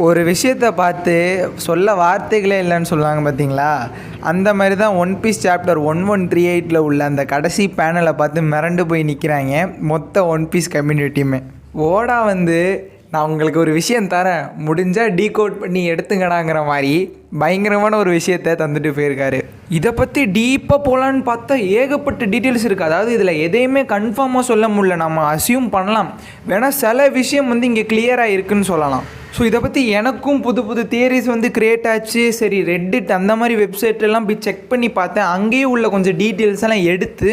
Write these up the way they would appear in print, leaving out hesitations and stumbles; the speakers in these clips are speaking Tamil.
ஒரு விஷயத்தை பார்த்து சொல்ல வார்த்தைகளே இல்லைன்னு சொல்லுவாங்க பார்த்தீங்களா, அந்த மாதிரி தான் ஒன் பீஸ் சாப்டர் 1138 உள்ள அந்த கடைசி பேனலை பார்த்து மிரண்டு போய் நிற்கிறாங்க மொத்த ஒன் பீஸ் கம்யூனிட்டியுமே. ஓடா வந்து நான் உங்களுக்கு ஒரு விஷயம் தரேன், முடிஞ்சால் டீகோட் பண்ணி எடுத்துங்கடாங்கிற மாதிரி பயங்கரமான ஒரு விஷயத்த தந்துட்டு போயிருக்காரு. இதை பற்றி டீப்பாக போகலான்னு பார்த்தா ஏகப்பட்ட டீட்டெயில்ஸ் இருக்குது. அதாவது இதில் எதையுமே கன்ஃபார்மாக சொல்ல முடியல, நம்ம அசியூம் பண்ணலாம். வேணால் சில விஷயம் வந்து இங்கே கிளியராக இருக்குதுன்னு சொல்லலாம். ஸோ இதை பற்றி எனக்கும் புது புது தியரிஸ் வந்து க்ரியேட் ஆச்சு. சரி, ரெட்டிட் அந்த மாதிரி வெப்சைட்லாம் போய் செக் பண்ணி பார்த்தேன். அங்கேயே உள்ள கொஞ்சம் டீட்டெயில்ஸ் எல்லாம் எடுத்து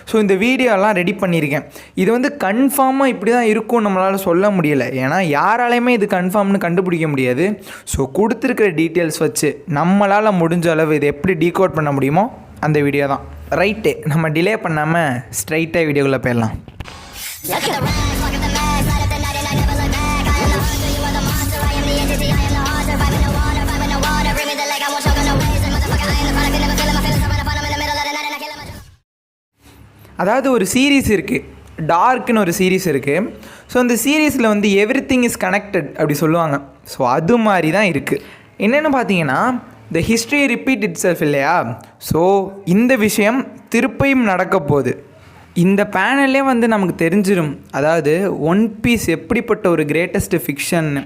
ஸோ இந்த வீடியோலாம் ரெடி பண்ணியிருக்கேன். இது வந்து கன்ஃபார்மாக இப்படி தான் இருக்கும் நம்மளால் சொல்ல முடியலை, ஏன்னா யாராலையுமே இது கன்ஃபார்ம்னு கண்டுபிடிக்க முடியாது. ஸோ கொடுத்துருக்கிற டீட்டெயில்ஸ் வச்சு நம்மளால் முடிஞ்ச அளவு இதை எப்படி டீகோட் பண்ண முடியுமோ அந்த வீடியோ தான். ரைட்டு, நம்ம டிலே பண்ணாமல் ஸ்ட்ரைட்டாக வீடியோக்குள்ளே போயிடலாம். அதாவது ஒரு சீரீஸ் இருக்குது, டார்க்னு ஒரு சீரீஸ் இருக்குது. ஸோ அந்த சீரீஸில் வந்து எவ்ரிதிங் இஸ் கனெக்டட் அப்படி சொல்லுவாங்க. ஸோ அது மாதிரி தான் இருக்குது. என்னென்னு பார்த்தீங்கன்னா, the history repeat it self இல்லையா. ஸோ இந்த விஷயம் திருப்பியும் நடக்க போகுது. இந்த பேனல்லே வந்து நமக்கு தெரிஞ்சிடும், அதாவது ஒன் பீஸ் எப்படிப்பட்ட ஒரு கிரேட்டஸ்ட் ஃபிக்ஷன்னு.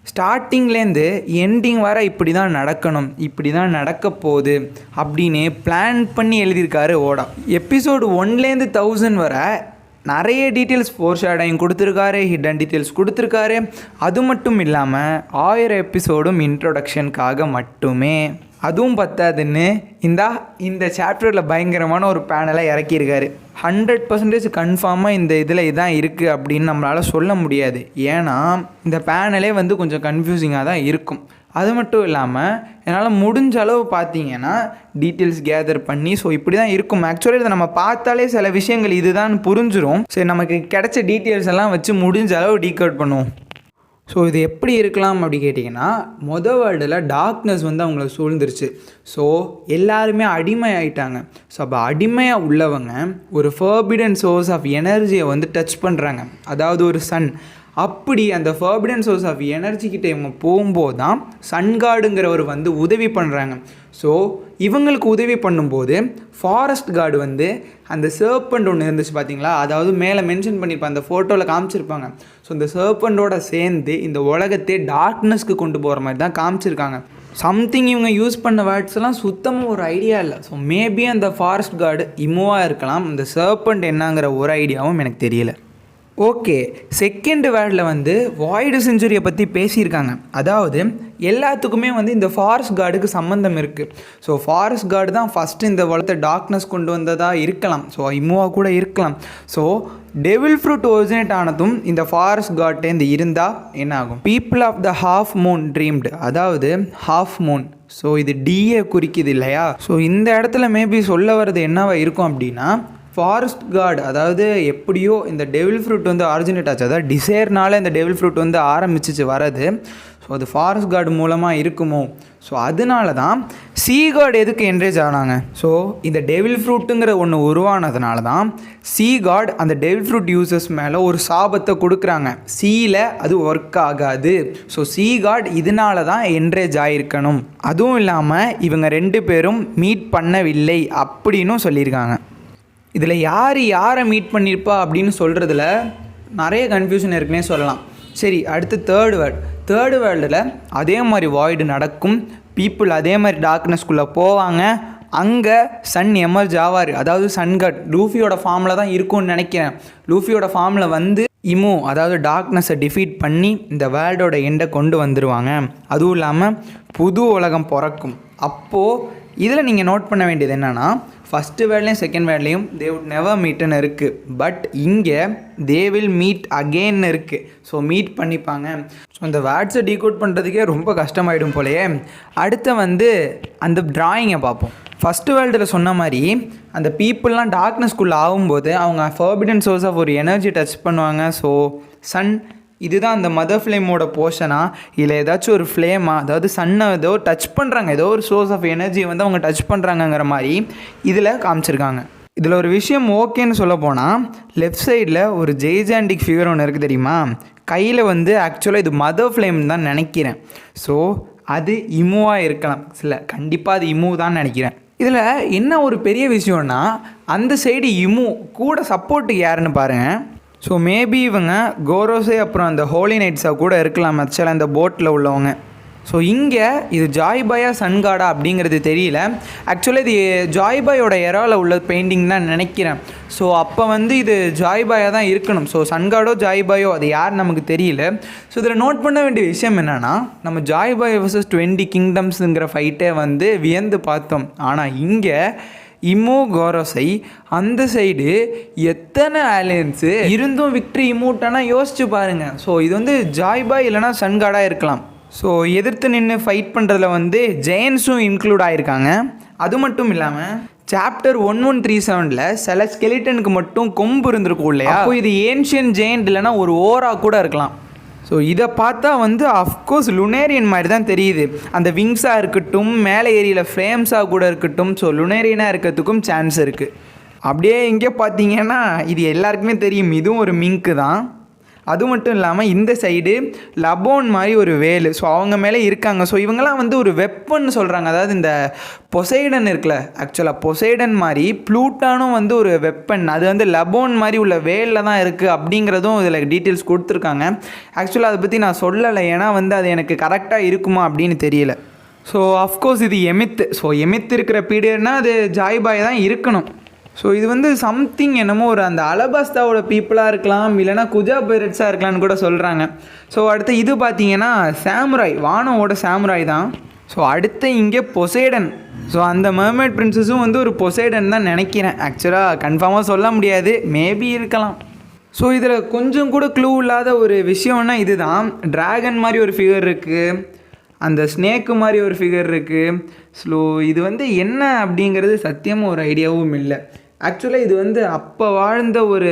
ஸ்டார்டிங்லேருந்து எண்டிங் வர இப்படி தான் நடக்கணும், இப்படி தான் நடக்க போகுது அப்படின்னு பிளான் பண்ணி எழுதியிருக்காரு ஓடா. எபிசோடு 1லேருந்து 1000 வர நிறைய டீட்டெயில்ஸ் ஃபோர்ஷேடோயிங் கொடுத்துருக்காரு, ஹிடன் டீட்டெயில்ஸ் கொடுத்துருக்காரு. அது மட்டும் இல்லாமல் 1000 எபிசோடும் இன்ட்ரொடக்ஷனுக்காக மட்டுமே. அதுவும் பத்தாதுன்னு இந்த சாப்டரில் பயங்கரமான ஒரு பேனலை இறக்கியிருக்காரு. 100% கன்ஃபார்மாக இந்த இதில் இதான் இருக்குது அப்படின்னு நம்மளால் சொல்ல முடியாது, ஏன்னா இந்த பேனலே வந்து கொஞ்சம் கன்ஃபியூசிங்காக தான் இருக்கும். அது மட்டும் இல்லாமல் என்னால் முடிஞ்ச அளவு பார்த்தீங்கன்னா டீட்டெயில்ஸ் கேதர் பண்ணி ஸோ இப்படி தான் இருக்கும். ஆக்சுவலி இதை நம்ம பார்த்தாலே சில விஷயங்கள் இதுதான் புரிஞ்சிடும். சரி, நமக்கு கிடைச்ச டீட்டெயில்ஸ் எல்லாம் வச்சு முடிஞ்ச அளவு டீகோட் பண்ணுவோம். ஸோ இது எப்படி இருக்கலாம் அப்படி கேட்டிங்கன்னா, வேர்ல்டில் டார்க்னஸ் வந்து அவங்கள சூழ்ந்துருச்சு. ஸோ எல்லாருமே அடிமை ஆகிட்டாங்க. ஸோ அப்போ அடிமையாக உள்ளவங்க ஒரு ஃபர்பிடன் சோர்ஸ் ஆஃப் எனர்ஜியை வந்து டச் பண்ணுறாங்க, அதாவது ஒரு சன். அப்படி அந்த ஃபர்பிடன் சோர்ஸ் ஆஃப் எனர்ஜிக்கிட்ட இவங்க போகும்போது தான் சன்கார்டுங்கிறவர் வந்து உதவி பண்ணுறாங்க. ஸோ இவங்களுக்கு உதவி பண்ணும்போது ஃபாரஸ்ட் கார்டு வந்து அந்த சர்பண்ட் ஒன்று இருந்துச்சு பார்த்தீங்களா, அதாவது மேலே மென்ஷன் பண்ணியிருப்பாங்க, அந்த ஃபோட்டோவில் காமிச்சிருப்பாங்க. ஸோ இந்த சர்பண்டோட சேர்ந்து இந்த உலகத்தை டார்க்னஸ்க்கு கொண்டு போகிற மாதிரி தான் காமிச்சிருக்காங்க. சம்திங் இவங்க யூஸ் பண்ண வேர்ட்ஸ் எல்லாம் சுத்தமாக ஒரு ஐடியா இல்லை. ஸோ மேபி அந்த ஃபாரஸ்ட் கார்டு இமோவாக இருக்கலாம், இந்த சர்பண்ட் என்னங்கிற ஒரு ஐடியாவும் எனக்கு தெரியல. ஓகே, செகண்ட் வேர்டில் வந்து வாய்டு செஞ்சுரியை பற்றி பேசியிருக்காங்க. அதாவது எல்லாத்துக்குமே வந்து இந்த ஃபாரஸ்ட் கார்டுக்கு சம்மந்தம் இருக்குது. ஸோ ஃபாரஸ்ட் கார்டு தான் ஃபஸ்ட்டு இந்த உலகத்தை டார்க்னஸ் கொண்டு வந்ததாக இருக்கலாம், ஸோ இம்முவாக கூட இருக்கலாம். ஸோ டெவில் ஃப்ரூட் ஒரிஜினேட் ஆனதும் இந்த ஃபாரஸ்ட் கார்டேந்து இருந்தால் என்ன ஆகும்? People of the half moon dreamed, அதாவது ஹாஃப் மூன். ஸோ இது டிஏ குறிக்குது இல்லையா. ஸோ இந்த இடத்துல மேபி சொல்ல வர்றது என்னவா இருக்கும் அப்படின்னா, ஃபாரஸ்ட் கார்டு அதாவது எப்படியோ இந்த டெவில் ஃப்ரூட் வந்து ஆரிஜினேட் ஆச்சு, அதாவது டிசைர்னால இந்த டெவில் ஃப்ரூட் வந்து ஆரம்பிச்சிச்சு வரது. ஸோ அது ஃபாரஸ்ட் கார்டு மூலமாக இருக்குமோ. ஸோ அதனால தான் சீ கார்டு எதுக்கு என்ரேஜ் ஆனாங்க. ஸோ இந்த டெவில் ஃப்ரூட்டுங்கிற ஒன்று உருவானதுனால தான் சீ கார்டு அந்த டெவில் ஃப்ரூட் யூசர்ஸ் மேலே ஒரு சாபத்தை கொடுக்குறாங்க, சீயில் அது ஒர்க் ஆகாது. ஸோ சீ கார்டு இதனால தான் என்ரேஜ் ஆகிருக்கணும். அதுவும் இல்லாமல் இவங்க 2 பேரும் மீட் பண்ணவில்லை அப்படின்னும் சொல்லியிருக்காங்க. இதில் யாரை மீட் பண்ணியிருப்பா அப்படின்னு சொல்கிறதுல நிறைய கன்ஃபியூஷன் இருக்குன்னே சொல்லலாம். சரி, அடுத்து தேர்டு வேர்ல்டில் அதே மாதிரி வாய்டு நடக்கும், பீப்புள் அதே மாதிரி டார்க்னஸ்குள்ளே போவாங்க. அங்கே சன் எமர்ஜ் ஆவார், அதாவது சன்காட் லூஃபியோட ஃபார்மில் தான் இருக்கும்னு நினைக்கிறேன். லூஃபியோட ஃபார்மில் வந்து இமோ அதாவது டார்க்னஸை டிஃபீட் பண்ணி இந்த வேர்ல்டோட எண்டை கொண்டு வந்துடுவாங்க. அதுவும் இல்லாமல் புது உலகம் பிறக்கும். அப்போது இதில் நீங்கள் நோட் பண்ண வேண்டியது என்னென்னா, ஃபஸ்ட்டு வேர்ட்லேயும் செகண்ட் வேர்ட்லேயும் தே வுட் நெவர் மீட்டுன்னு இருக்குது. பட் இங்கே தே வில் மீட் அகெயின்னு இருக்குது. ஸோ மீட் பண்ணிப்பாங்க. ஸோ அந்த வேர்ட்ஸை டீகோட் பண்ணுறதுக்கே ரொம்ப கஷ்டமாயிடும் போலையே. அடுத்த வந்து அந்த ட்ராயிங்கை பார்ப்போம். ஃபஸ்ட்டு வேர்ல்டில் சொன்ன மாதிரி அந்த பீப்புளெலாம் டார்க்னஸ்குள்ளே ஆகும்போது அவங்க ஃபர்பிடன் சோர்ஸ் ஆஃப் ஒரு எனர்ஜி டச் பண்ணுவாங்க. ஸோ சன் இதுதான் அந்த மதர் ஃப்ளேமோட போர்ஷனா இல்லை ஏதாச்சும் ஒரு ஃப்ளேமா, அதாவது சன்னை ஏதோ டச் பண்ணுறாங்க, ஏதோ ஒரு சோர்ஸ் ஆஃப் எனர்ஜியை வந்து அவங்க டச் பண்ணுறாங்கங்கிற மாதிரி இதில் காமிச்சிருக்காங்க. இதில் ஒரு விஷயம் ஓகேன்னு சொல்ல போனால், லெஃப்ட் சைடில் ஒரு ஜெய்ஜாண்டிக் ஃபிகர் ஒன்று இருக்குது தெரியுமா, கையில் வந்து ஆக்சுவலாக இது மதர் ஃப்ளேம் தான் நினைக்கிறேன். ஸோ அது இமுவாக இருக்கலாம், கண்டிப்பாக அது இமு தான் நினைக்கிறேன். இதில் என்ன ஒரு பெரிய விஷயம்னா, அந்த சைடு இமு கூட சப்போர்ட்டுக்கு யாருன்னு பாருங்கள். ஸோ மேபி இவங்க கோரோஸே அப்புறம் அந்த ஹோலி நைட்ஸாக கூட இருக்கலாம் ஆக்சுவலாக அந்த போட்டில் உள்ளவங்க. ஸோ இங்கே இது ஜாய்பாயா சன்காடா அப்படிங்கிறது தெரியல. ஆக்சுவலாக இது ஜாய்பாயோட எராவில் உள்ள பெயிண்டிங் தான் நினைக்கிறேன். ஸோ அப்போ வந்து இது ஜாய்பாயா தான் இருக்கணும். ஸோ சன்காடோ ஜாய்பாயோ அது யார் நமக்கு தெரியல. ஸோ இதில் நோட் பண்ண வேண்டிய விஷயம் என்னென்னா, நம்ம ஜாய்பாய் வர்சஸ் 20 கிங்டம்ஸுங்கிற ஃபைட்டை வந்து வியந்து பார்த்தோம். ஆனால் இங்கே இமு கோரோஸை அந்த சைடு எத்தனை ஆலியன்ஸு இருந்தும் விக்ட்ரி இமூட்டானா யோசிச்சு பாருங்கள். ஸோ இது வந்து ஜாய்பாய் இல்லைனா சன்காடாக இருக்கலாம். ஸோ எதிர்த்து நின்று ஃபைட் பண்ணுறதுல வந்து ஜெயன்ஸும் இன்க்ளூட் ஆகிருக்காங்க. அது மட்டும் இல்லாமல் சாப்டர் 1137 சில ஸ்கெலிட்டனுக்கு மட்டும் கொம்பு இருந்திருக்கும் இல்லையா? அப்போ இது ஏன்ஷியன் ஜெயண்ட் இல்லைனா ஒரு ஓரா கூட இருக்கலாம். ஸோ இதை பார்த்தா வந்து அஃப்கோர்ஸ் லுனேரியன் மாதிரி தான் தெரியுது. அந்த விங்ஸாக இருக்கட்டும், மேலே ஏரியில் ஃப்ளேம்ஸாக கூட இருக்கட்டும். ஸோ லுனேரியனாக இருக்கிறதுக்கும் சான்ஸ் இருக்குது. அப்படியே இங்கே பார்த்தீங்கன்னா இது எல்லாருக்குமே தெரியும், இதுவும் ஒரு மிங்க்கு தான். அது மட்டும் இல்லாமல் இந்த சைடு லபோன் மாதிரி ஒரு வேலு, ஸோ அவங்க மேலே இருக்காங்க. ஸோ இவங்கெல்லாம் வந்து ஒரு வெப்பன் சொல்கிறாங்க. அதாவது இந்த பொசைடன் இருக்குல்ல, ஆக்சுவலாக பொசைடன் மாதிரி ப்ளூட்டானும் வந்து ஒரு வெப்பன், அது வந்து லபோன் மாதிரி உள்ள வேலில் தான் இருக்குது அப்படிங்கிறதும் இதில் டீட்டெயில்ஸ் கொடுத்துருக்காங்க. ஆக்சுவலாக அதை பற்றி நான் சொல்லலை, ஏன்னா வந்து அது எனக்கு கரெக்டாக இருக்குமா அப்படின்னு தெரியல. ஸோ அஃப்கோர்ஸ் இது எமித்து. ஸோ எமித்து இருக்கிற பீரியட்னால் அது ஜாய்பாய் தான் இருக்கணும். ஸோ இது வந்து சம்திங் என்னமோ ஒரு அந்த அலபாஸ்தாவோட பீப்புளாக இருக்கலாம், இல்லைனா குஜா பைரட்ஸாக இருக்கலாம்னு கூட சொல்கிறாங்க. ஸோ அடுத்து இது பார்த்தீங்கன்னா சாமுராய், வானோட சாமுராய் தான். ஸோ அடுத்து இங்கே பொசைடன். ஸோ அந்த மெர்மைட் பிரின்சஸும் வந்து ஒரு பொசைடன் தான் நினைக்கிறேன். ஆக்சுவலாக கன்ஃபார்மாக சொல்ல முடியாது, மேபி இருக்கலாம். ஸோ இதில் கொஞ்சம் கூட க்ளூ இல்லாத ஒரு விஷயம்னா இது தான். ட்ராகன் மாதிரி ஒரு ஃபிகர் இருக்குது, அந்த ஸ்னேக்கு மாதிரி ஒரு ஃபிகர் இருக்குது. ஸோ இது வந்து என்ன அப்படிங்கிறது சத்தியமாக ஒரு ஐடியாவும் இல்லை. ஆக்சுவலாக இது வந்து அப்போ வாழ்ந்த ஒரு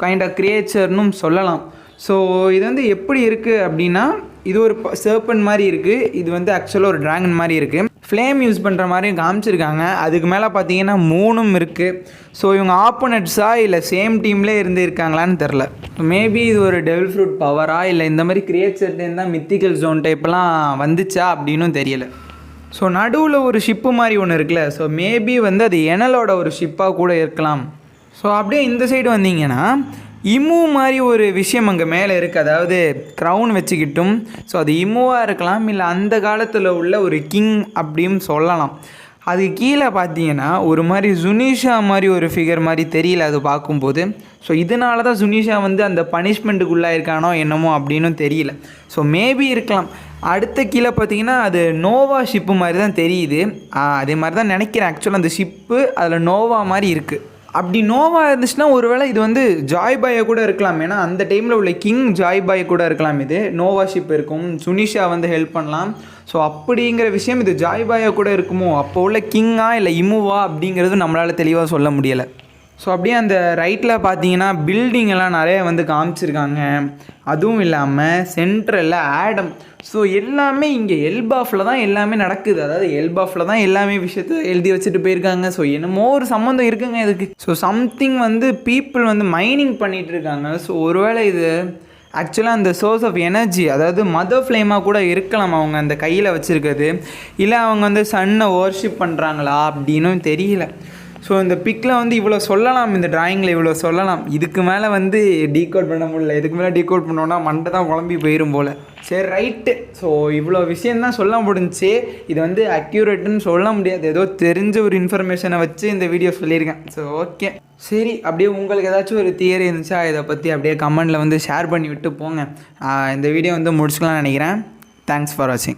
கைண்ட் ஆஃப் கிரியேச்சர்னும் சொல்லலாம். ஸோ இது வந்து எப்படி இருக்குது அப்படின்னா, இது ஒரு சர்பன் மாதிரி இருக்குது, இது வந்து ஆக்சுவலாக ஒரு ட்ராகன் மாதிரி இருக்குது. ஃப்ளேம் யூஸ் பண்ணுற மாதிரியும் காமிச்சிருக்காங்க. அதுக்கு மேலே பார்த்தீங்கன்னா 3 இருக்குது. ஸோ இவங்க ஆப்போனட்ஸாக இல்லை சேம் டீம்லேயே இருந்து இருக்காங்களான்னு தெரில. மேபி இது ஒரு டெவில் ஃப்ரூட் பவரா இல்லை இந்த மாதிரி கிரியேச்சர்லேருந்து தான் மித்திக்கல் ஜோன் டைப்லாம் வந்துச்சா அப்படின்னும் தெரியலை. ஸோ நடுவில் ஒரு ஷிப்பு மாதிரி ஒன்று இருக்குல்ல, ஸோ மேபி வந்து அது எனலோட ஒரு ஷிப்பாக கூட இருக்கலாம். ஸோ அப்படியே இந்த சைடு வந்தீங்கன்னா இமு மாதிரி ஒரு விஷயம் அங்கே மேலே இருக்குது, அதாவது க்ரௌன் வச்சுக்கிட்டும். ஸோ அது இமுவாக இருக்கலாம், இல்லை அந்த காலத்தில் உள்ள ஒரு கிங் அப்படின்னு சொல்லலாம். அது கீழே பார்த்தீங்கன்னா ஒரு மாதிரி ஜுனிஷா மாதிரி ஒரு ஃபிகர் மாதிரி தெரியல அது பார்க்கும்போது. ஸோ இதனால தான் ஜுனிஷா வந்து அந்த பனிஷ்மெண்ட்டுக்குள்ளே இருக்கானோ என்னமோ அப்படின்னும் தெரியல. ஸோ மேபி இருக்கலாம். அடுத்த கீழே பார்த்தீங்கன்னா அது நோவா ஷிப்பு மாதிரி தான் தெரியுது, அதே மாதிரி தான் நினைக்கிறேன். ஆக்சுவலாக அந்த ஷிப்பு அதில் நோவா மாதிரி இருக்குது. அப்படி நோவா இருந்துச்சுன்னா ஒருவேளை இது வந்து ஜாய்பாயை கூட இருக்கலாம், ஏன்னா அந்த டைமில் உள்ள கிங் ஜாய்பாய் கூட இருக்கலாம். இது நோவா ஷிப் இருக்கும், சுனிஷா வந்து ஹெல்ப் பண்ணலாம். ஸோ அப்படிங்கிற விஷயம் இது ஜாய்பாயை கூட இருக்குமோ, அப்போ உள்ள கிங்கா இல்லை இமுவா அப்படிங்கிறது நம்மளால் தெளிவாக சொல்ல முடியலை. ஸோ அப்படியே அந்த ரைட்டில் பார்த்தீங்கன்னா பில்டிங் எல்லாம் நிறைய வந்து காமிச்சிருக்காங்க. அதுவும் இல்லாமல் சென்ட்ரலில் ஆடம். ஸோ எல்லாமே இங்கே எல்பாஃபில் தான் எல்லாமே நடக்குது, அதாவது எல்பாஃபில் தான் எல்லாமே விஷயத்த எழுதி வச்சுட்டு போயிருக்காங்க. ஸோ என்னமோ ஒரு சம்மந்தம் இருக்குங்க இதுக்கு. ஸோ சம்திங் வந்து பீப்புள் வந்து மைனிங் பண்ணிகிட்டு இருக்காங்க. ஸோ ஒருவேளை இது ஆக்சுவலாக அந்த சோர்ஸ் ஆஃப் எனர்ஜி, அதாவது மதர் ஃப்ளேமாக கூட இருக்கலாம் அவங்க அந்த கையில் வச்சுருக்கிறது, இல்லை அவங்க வந்து சன்னை வர்ஷிப் பண்ணுறாங்களா அப்படின்னும் தெரியல. ஸோ இந்த பிக்கில் வந்து இவ்வளோ சொல்லலாம், இந்த ட்ராயிங்கில் இவ்வளோ சொல்லலாம். இதுக்கு மேலே வந்து டீகோட் பண்ண முடியல. இதுக்கு மேலே டீகோட் பண்ணோன்னா மண்டை தான் குழம்பி போயிடும் போல். சரி ரைட்டு. ஸோ இவ்வளோ விஷயந்தான் சொல்ல முடிஞ்சு. இது வந்து அக்யூரேட்டுன்னு சொல்ல முடியாது, ஏதோ தெரிஞ்ச ஒரு இன்ஃபர்மேஷனை வச்சு இந்த வீடியோ சொல்லியிருக்கேன். ஸோ ஓகே, சரி. அப்படியே உங்களுக்கு ஏதாச்சும் ஒரு தியரி இருந்துச்சா இதை பற்றி அப்படியே கமெண்டில் வந்து ஷேர் பண்ணி விட்டு போங்க. இந்த வீடியோ வந்து முடிச்சுக்கலாம்னு நினைக்கிறேன். தேங்க்ஸ் ஃபார் வாட்சிங்.